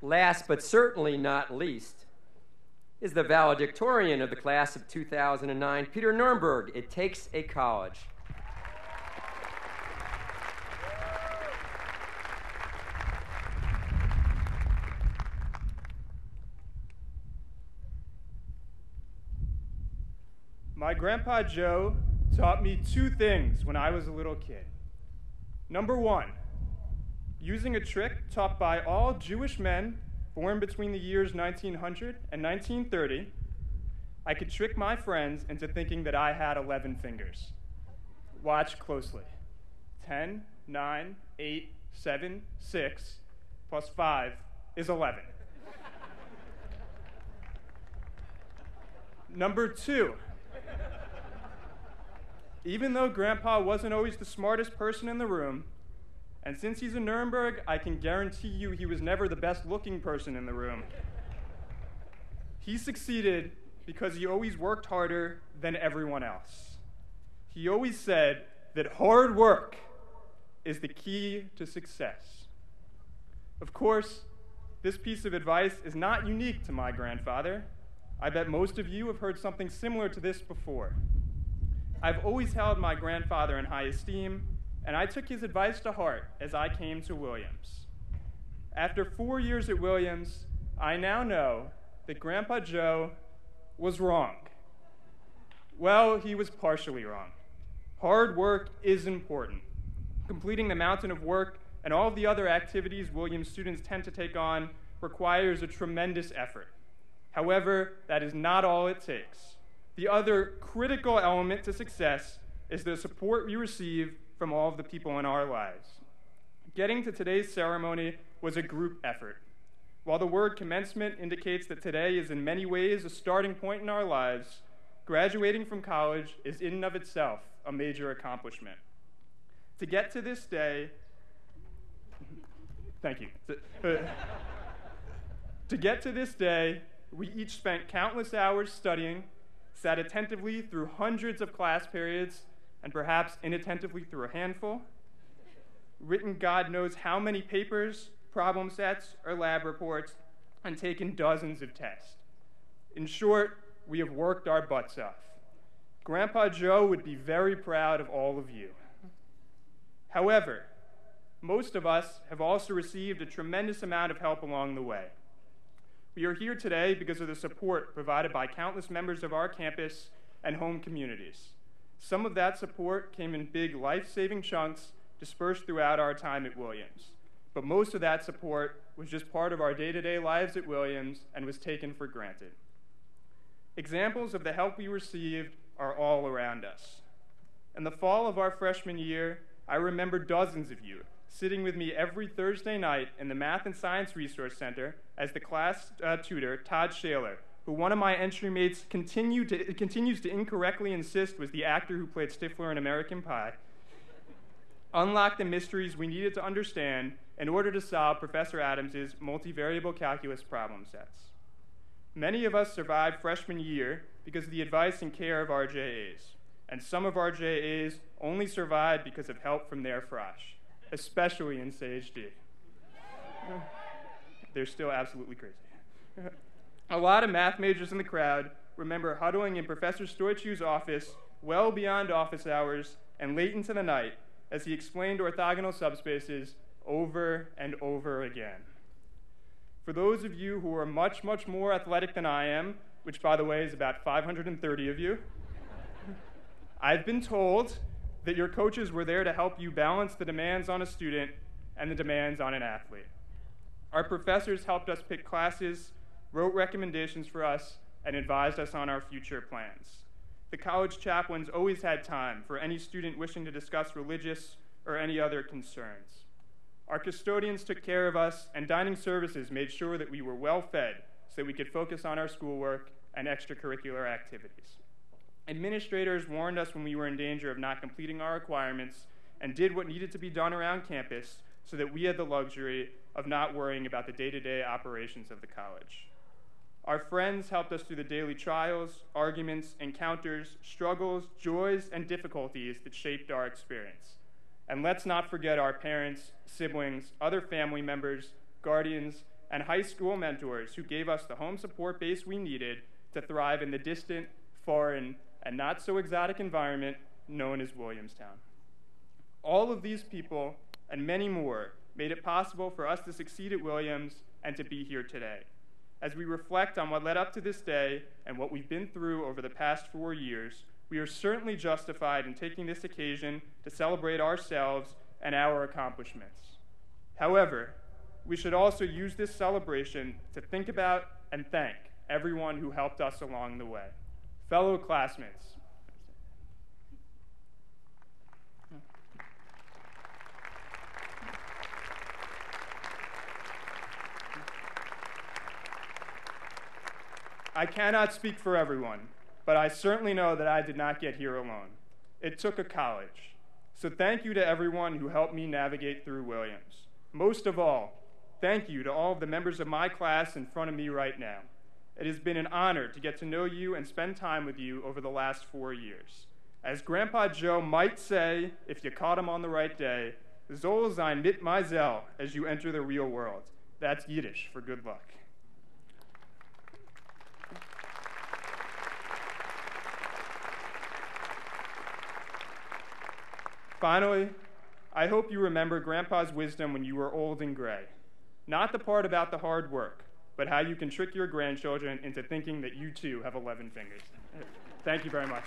Last but certainly not least is the valedictorian of the class of 2009, Peter Nurnberg. It takes a college. My grandpa Joe taught me two things when I was a little kid. Number one, using a trick taught by all Jewish men born between the years 1900 and 1930, I could trick my friends into thinking that I had 11 fingers. Watch closely. 10, 9, 8, 7, 6, plus 5 is 11. Number two, even though Grandpa wasn't always the smartest person in the room, and since he's in Nuremberg, I can guarantee you he was never the best-looking person in the room. He succeeded because he always worked harder than everyone else. He always said that hard work is the key to success. Of course, this piece of advice is not unique to my grandfather. I bet most of you have heard something similar to this before. I've always held my grandfather in high esteem, and I took his advice to heart as I came to Williams. After 4 years at Williams, I now know that Grandpa Joe was wrong. Well, he was partially wrong. Hard work is important. Completing the mountain of work and all of the other activities Williams students tend to take on requires a tremendous effort. However, that is not all it takes. The other critical element to success is the support we receive from all of the people in our lives. Getting to today's ceremony was a group effort. While the word commencement indicates that today is in many ways a starting point in our lives, graduating from college is in and of itself a major accomplishment. To get to this day, thank you. To get to this day, we each spent countless hours studying, sat attentively through hundreds of class periods, and perhaps inattentively through a handful, written God knows how many papers, problem sets, or lab reports, and taken dozens of tests. In short, we have worked our butts off. Grandpa Joe would be very proud of all of you. However, most of us have also received a tremendous amount of help along the way. We are here today because of the support provided by countless members of our campus and home communities. Some of that support came in big life-saving chunks dispersed throughout our time at Williams. But most of that support was just part of our day-to-day lives at Williams and was taken for granted. Examples of the help we received are all around us. In the fall of our freshman year, I remember dozens of you sitting with me every Thursday night in the Math and Science Resource Center as the class tutor, Todd Shaler, who one of my entry mates continues to incorrectly insist was the actor who played Stifler in American Pie, unlocked the mysteries we needed to understand in order to solve Professor Adams's multivariable calculus problem sets. Many of us survived freshman year because of the advice and care of our JAs, and some of our JAs only survived because of help from their frosh, especially in Sage D. They're still absolutely crazy. A lot of math majors in the crowd remember huddling in Professor Stoichew's office well beyond office hours and late into the night as he explained orthogonal subspaces over and over again. For those of you who are much, much more athletic than I am, which by the way is about 530 of you, I've been told that your coaches were there to help you balance the demands on a student and the demands on an athlete. Our professors helped us pick classes, wrote recommendations for us, and advised us on our future plans. The college chaplains always had time for any student wishing to discuss religious or any other concerns. Our custodians took care of us, and dining services made sure that we were well fed so that we could focus on our schoolwork and extracurricular activities. Administrators warned us when we were in danger of not completing our requirements and did what needed to be done around campus so that we had the luxury of not worrying about the day-to-day operations of the college. Our friends helped us through the daily trials, arguments, encounters, struggles, joys, and difficulties that shaped our experience. And let's not forget our parents, siblings, other family members, guardians, and high school mentors who gave us the home support base we needed to thrive in the distant, foreign, and not so exotic environment known as Williamstown. All of these people and many more made it possible for us to succeed at Williams and to be here today. As we reflect on what led up to this day and what we've been through over the past 4 years, we are certainly justified in taking this occasion to celebrate ourselves and our accomplishments. However, we should also use this celebration to think about and thank everyone who helped us along the way. Fellow classmates, I cannot speak for everyone, but I certainly know that I did not get here alone. It took a college. So thank you to everyone who helped me navigate through Williams. Most of all, thank you to all of the members of my class in front of me right now. It has been an honor to get to know you and spend time with you over the last 4 years. As Grandpa Joe might say, if you caught him on the right day, soll sein mit Meisel as you enter the real world. That's Yiddish for good luck. Finally, I hope you remember Grandpa's wisdom when you were old and gray. Not the part about the hard work, but how you can trick your grandchildren into thinking that you too have 11 fingers. Thank you very much.